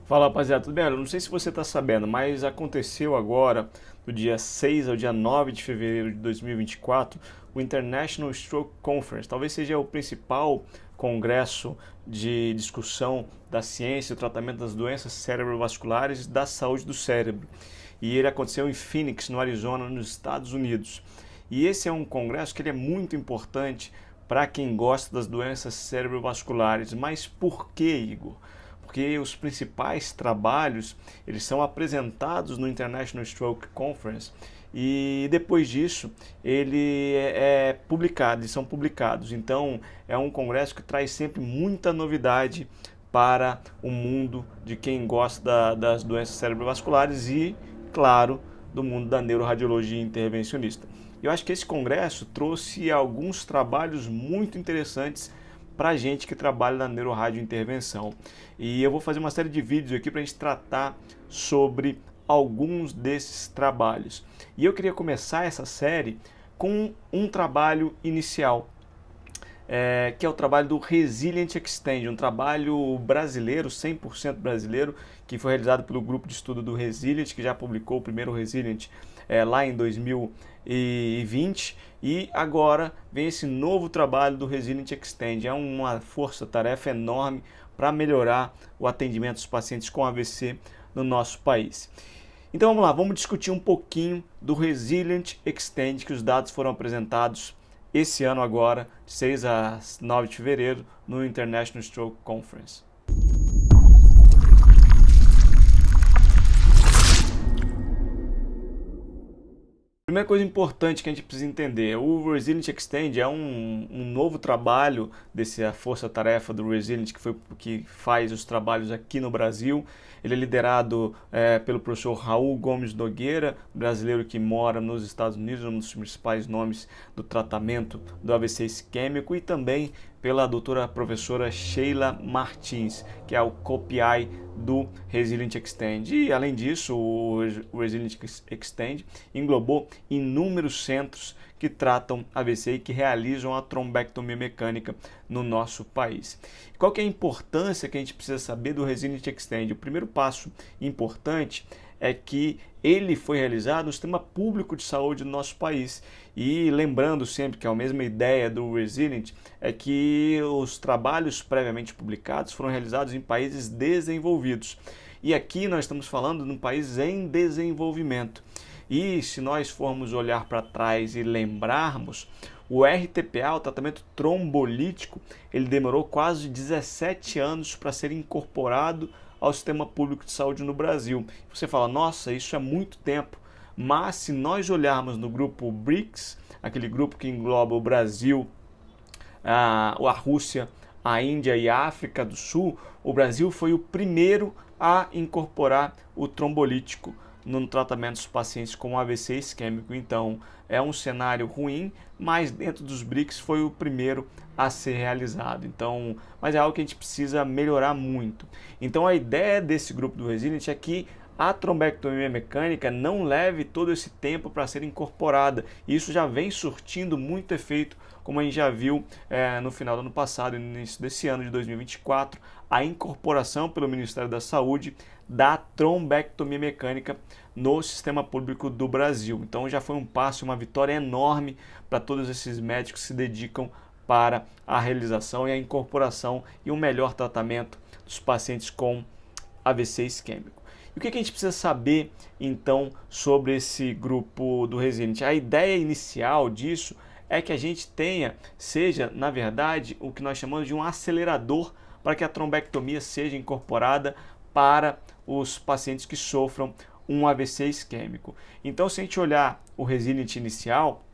Fala, rapaziada, tudo bem? Eu não sei se você está sabendo, mas aconteceu agora, do dia 6 ao dia 9 de fevereiro de 2024, o International Stroke Conference. Talvez seja o principal congresso de discussão da ciência e o tratamento das doenças cerebrovasculares e da saúde do cérebro. E ele aconteceu em Phoenix, no Arizona, nos Estados Unidos. E esse é um congresso que ele é muito importante para quem gosta das doenças cerebrovasculares. Mas por que, Igor? Porque os principais trabalhos eles são apresentados no International Stroke Conference e depois disso ele é publicado, eles são publicados. Então é um congresso que traz sempre muita novidade para o mundo de quem gosta das doenças cerebrovasculares e, claro, do mundo da neuroradiologia intervencionista. Eu acho que esse congresso trouxe alguns trabalhos muito interessantes para a gente que trabalha na neuroradiointervenção. E eu vou fazer uma série de vídeos aqui para a gente tratar sobre alguns desses trabalhos. E eu queria começar essa série com um trabalho inicial, que é o trabalho do Resilient Extend, um trabalho brasileiro, 100% brasileiro, que foi realizado pelo grupo de estudo do Resilient, que já publicou o primeiro Resilient lá em 2020, e agora vem esse novo trabalho do Resilient Extend. É uma força-tarefa enorme para melhorar o atendimento dos pacientes com AVC no nosso país. Então vamos lá, vamos discutir um pouquinho do Resilient Extend, que os dados foram apresentados esse ano agora, de 6 a 9 de fevereiro, no International Stroke Conference. Primeira coisa importante que a gente precisa entender, o Resilient Extend é um novo trabalho dessa força-tarefa do Resilient, que faz os trabalhos aqui no Brasil. Ele é liderado pelo professor Raul Gomes Nogueira, brasileiro que mora nos Estados Unidos, um dos principais nomes do tratamento do AVC isquêmico, e também pela doutora professora Sheila Martins, que é o co-PI do Resilient Extend. E, além disso, o Resilient Extend englobou inúmeros centros que tratam AVC e que realizam a trombectomia mecânica no nosso país. Qual que é a importância que a gente precisa saber do Resilient Extend? O primeiro passo importante é que ele foi realizado no sistema público de saúde do nosso país. E lembrando sempre que a mesma ideia do Resilient é que os trabalhos previamente publicados foram realizados em países desenvolvidos. E aqui nós estamos falando de um país em desenvolvimento. E se nós formos olhar para trás e lembrarmos, o RTPA, o tratamento trombolítico, ele demorou quase 17 anos para ser incorporado ao sistema público de saúde no Brasil. Você fala, nossa, isso é muito tempo. Mas se nós olharmos no grupo BRICS, aquele grupo que engloba o Brasil, a Rússia, a Índia e a África do Sul, o Brasil foi o primeiro a incorporar o trombolítico no tratamento dos pacientes com AVC isquêmico. Então, é um cenário ruim, mas dentro dos BRICS foi o primeiro a ser realizado. Então, mas é algo que a gente precisa melhorar muito. Então, a ideia desse grupo do Resilient é que a trombectomia mecânica não leve todo esse tempo para ser incorporada. Isso já vem surtindo muito efeito, como a gente já viu no final do ano passado e no início desse ano de 2024, a incorporação pelo Ministério da Saúde da trombectomia mecânica no sistema público do Brasil. Então já foi um passo, uma vitória enorme para todos esses médicos que se dedicam para a realização e a incorporação e um melhor tratamento dos pacientes com AVC isquêmico. E o que a gente precisa saber, então, sobre esse grupo do Resilient? A ideia inicial disso é que a gente seja, na verdade, o que nós chamamos de um acelerador para que a trombectomia seja incorporada para os pacientes que sofram um AVC isquêmico. Então, se a gente olhar o Resilient inicial,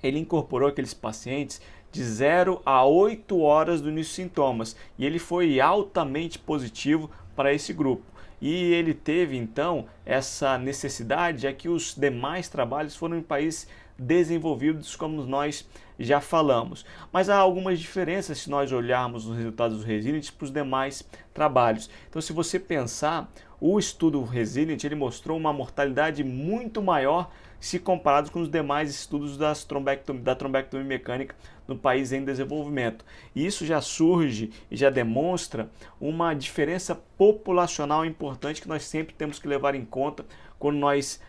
ele incorporou aqueles pacientes de 0 a 8 horas do início de sintomas, e ele foi altamente positivo para esse grupo. E ele teve, então, essa necessidade, que os demais trabalhos foram em países desenvolvidos, como nós já falamos. Mas há algumas diferenças se nós olharmos os resultados dos Resilient para os demais trabalhos. Então, se você pensar, o estudo Resilient ele mostrou uma mortalidade muito maior se comparado com os demais estudos da trombectomia mecânica no país em desenvolvimento. E isso já surge e já demonstra uma diferença populacional importante que nós sempre temos que levar em conta quando nós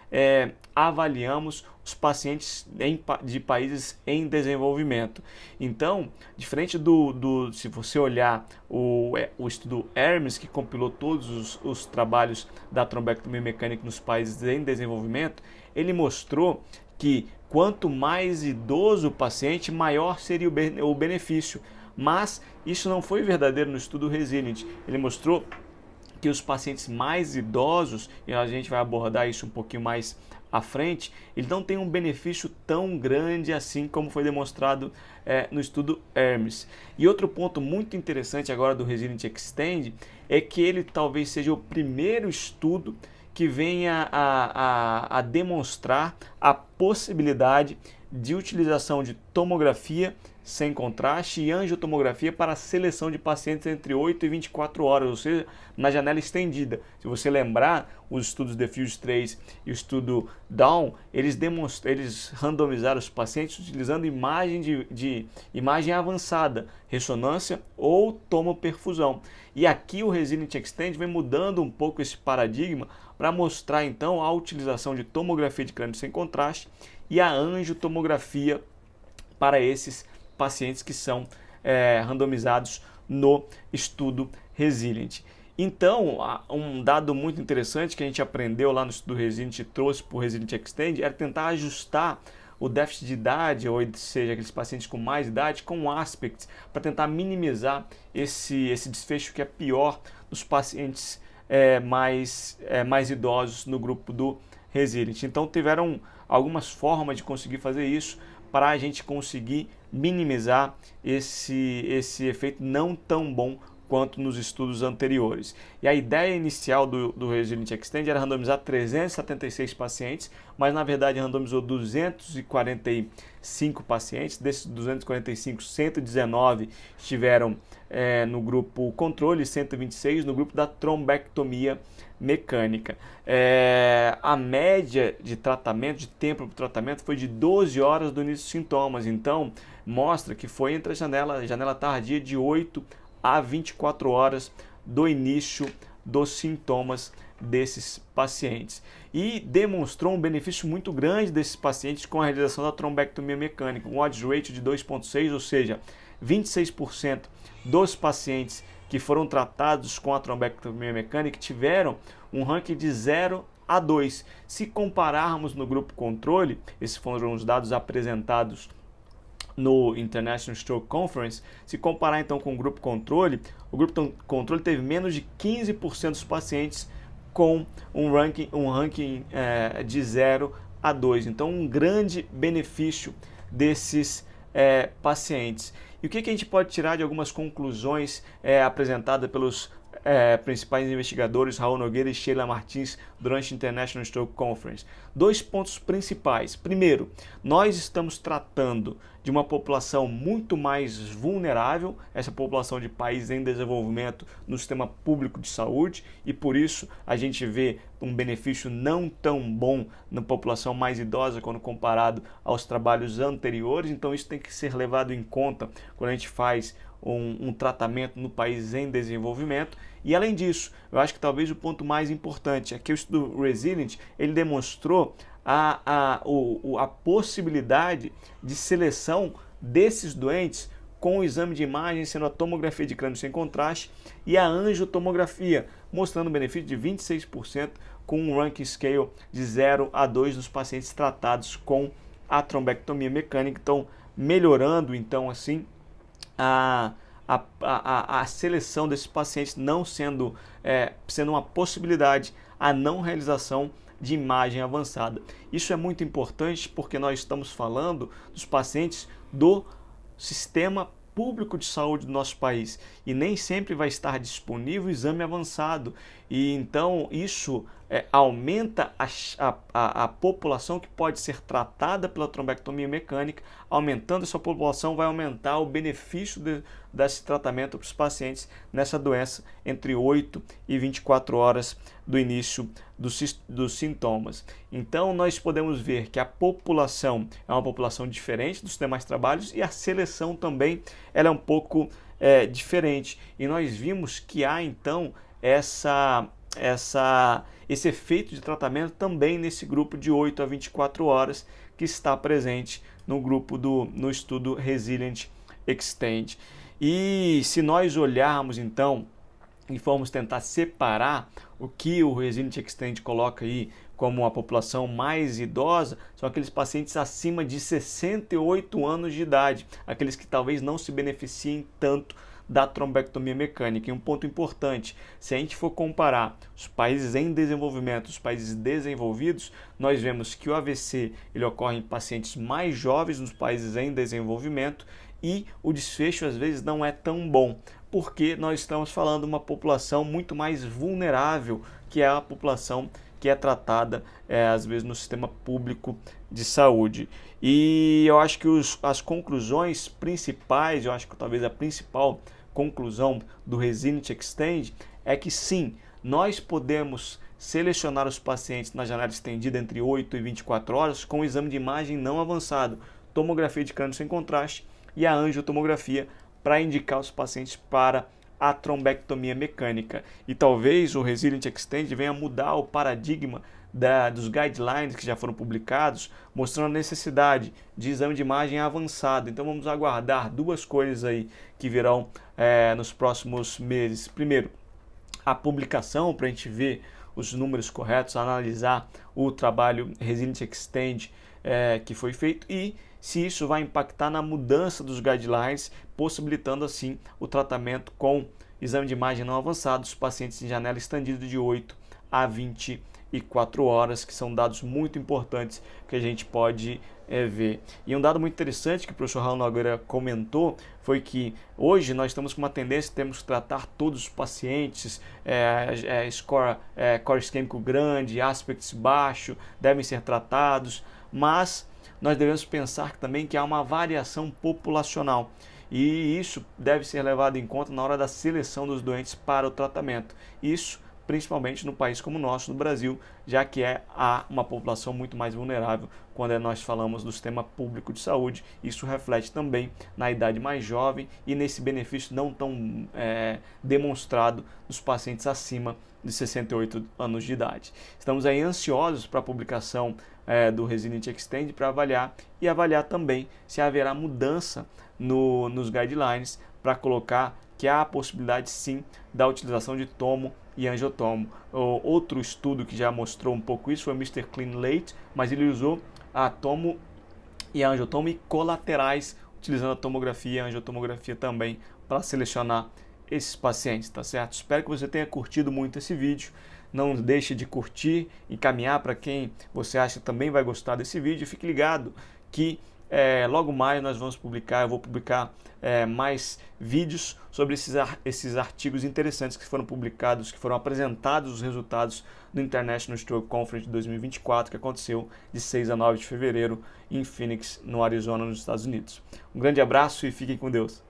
avaliamos os pacientes de países em desenvolvimento. Então, diferente se você olhar o estudo Hermes, que compilou todos os trabalhos da trombectomia mecânica nos países em desenvolvimento, ele mostrou que quanto mais idoso o paciente, maior seria o benefício. Mas isso não foi verdadeiro no estudo Resilient. Ele mostrou que os pacientes mais idosos, e a gente vai abordar isso um pouquinho mais à frente, eles não têm um benefício tão grande assim como foi demonstrado no estudo Hermes. E outro ponto muito interessante agora do Resilient Extend é que ele talvez seja o primeiro estudo que venha a demonstrar a possibilidade de utilização de tomografia sem contraste e angiotomografia para a seleção de pacientes entre 8 e 24 horas, ou seja, na janela estendida. Se você lembrar, os estudos Diffuse 3 e o estudo Dawn, eles randomizaram os pacientes utilizando imagem avançada, ressonância ou tomoperfusão. E aqui o Resilient Extend vem mudando um pouco esse paradigma para mostrar então a utilização de tomografia de crânio sem contraste e a angiotomografia para esses pacientes que são randomizados no estudo Resilient. Então, um dado muito interessante que a gente aprendeu lá no estudo Resilient e trouxe para o Resilient Extend era tentar ajustar o déficit de idade, ou seja, aqueles pacientes com mais idade, com aspects, para tentar minimizar esse desfecho que é pior nos pacientes mais idosos no grupo do Resilient. Então, tiveram algumas formas de conseguir fazer isso para a gente conseguir minimizar esse efeito não tão bom quanto nos estudos anteriores. E a ideia inicial do Resilient Extend era randomizar 376 pacientes, mas na verdade randomizou 245 pacientes. Desses 245, 119 estiveram no grupo controle, 126 no grupo da trombectomia mecânica. A média de tratamento, de tempo para o tratamento, foi de 12 horas do início dos sintomas. Então, mostra que foi entre a janela tardia de 8 a 24 horas do início dos sintomas desses pacientes. E demonstrou um benefício muito grande desses pacientes com a realização da trombectomia mecânica, um odds ratio de 2,6, ou seja, 26% dos pacientes que foram tratados com a trombectomia mecânica tiveram um ranking de 0 a 2. Se compararmos no grupo controle, esses foram os dados apresentados no International Stroke Conference, se comparar então com o grupo controle teve menos de 15% dos pacientes com um ranking de 0 a 2. Então, um grande benefício desses pacientes. E o que a gente pode tirar de algumas conclusões apresentadas pelos principais investigadores Raul Nogueira e Sheila Martins durante a International Stroke Conference? 2 pontos principais. Primeiro, nós estamos tratando de uma população muito mais vulnerável, essa população de países em desenvolvimento no sistema público de saúde, e por isso a gente vê um benefício não tão bom na população mais idosa quando comparado aos trabalhos anteriores. Então isso tem que ser levado em conta quando a gente faz um tratamento no país em desenvolvimento. E além disso, eu acho que talvez o ponto mais importante é que o estudo Resilient ele demonstrou a possibilidade de seleção desses doentes com o exame de imagem, sendo a tomografia de crânio sem contraste e a angiotomografia, mostrando um benefício de 26% com um ranking scale de 0 a 2 nos pacientes tratados com a trombectomia mecânica. Então, melhorando então assim a seleção desses pacientes, não sendo uma possibilidade a não realização de imagem avançada. Isso é muito importante porque nós estamos falando dos pacientes do sistema público de saúde do nosso país e nem sempre vai estar disponível o exame avançado, e então isso aumenta a população que pode ser tratada pela trombectomia mecânica, aumentando essa população, vai aumentar o benefício desse tratamento para os pacientes nessa doença entre 8 e 24 horas do início dos sintomas. Então, nós podemos ver que a população é uma população diferente dos demais trabalhos e a seleção também ela é um pouco diferente. E nós vimos que há, então, esse efeito de tratamento também nesse grupo de 8 a 24 horas que está presente no grupo no estudo Resilient Extend. E se nós olharmos então e formos tentar separar o que o Resilient Extend coloca aí como a população mais idosa, são aqueles pacientes acima de 68 anos de idade, aqueles que talvez não se beneficiem tanto da trombectomia mecânica. E um ponto importante, se a gente for comparar os países em desenvolvimento e os países desenvolvidos, nós vemos que o AVC ele ocorre em pacientes mais jovens nos países em desenvolvimento e o desfecho às vezes não é tão bom, porque nós estamos falando de uma população muito mais vulnerável, que é a população que é tratada às vezes no sistema público de saúde. E eu acho que as conclusões principais, eu acho que talvez a principal conclusão do Resilient Extend é que sim, nós podemos selecionar os pacientes na janela estendida entre 8 e 24 horas com o exame de imagem não avançado, tomografia de crânio sem contraste e a angiotomografia para indicar os pacientes para a trombectomia mecânica. E talvez o Resilient Extend venha mudar o paradigma dos guidelines que já foram publicados, mostrando a necessidade de exame de imagem avançado. Então vamos aguardar duas coisas aí que virão nos próximos meses. Primeiro, a publicação para a gente ver os números corretos, analisar o trabalho Resilient Extend que foi feito e se isso vai impactar na mudança dos guidelines, possibilitando assim o tratamento com exame de imagem não avançado dos pacientes em janela estendida de 8 a 24 horas, que são dados muito importantes que a gente pode ver. E um dado muito interessante que o professor Raul Nogueira comentou foi que hoje nós estamos com uma tendência, temos que tratar todos os pacientes, core isquêmico grande, aspects baixo, devem ser tratados, mas nós devemos pensar também que há uma variação populacional e isso deve ser levado em conta na hora da seleção dos doentes para o tratamento. Isso principalmente no país como o nosso, no Brasil, já que há uma população muito mais vulnerável quando nós falamos do sistema público de saúde. Isso reflete também na idade mais jovem e nesse benefício não tão demonstrado nos pacientes acima de 68 anos de idade. Estamos aí ansiosos para a publicação do Resilient Extend para avaliar também se haverá mudança nos guidelines para colocar que há a possibilidade sim da utilização de tomo e angiotomo. Outro estudo que já mostrou um pouco isso foi o Mr. Clean Late, mas ele usou a tomo e a angiotomo e colaterais, utilizando a tomografia e a angiotomografia também para selecionar esses pacientes, tá certo? Espero que você tenha curtido muito esse vídeo. Não deixe de curtir, encaminhar para quem você acha que também vai gostar desse vídeo. Fique ligado que logo mais nós vamos publicar, eu vou publicar mais vídeos sobre esses artigos interessantes que foram publicados, que foram apresentados os resultados do International Stroke Conference 2024, que aconteceu de 6 a 9 de fevereiro em Phoenix, no Arizona, nos Estados Unidos. Um grande abraço e fiquem com Deus.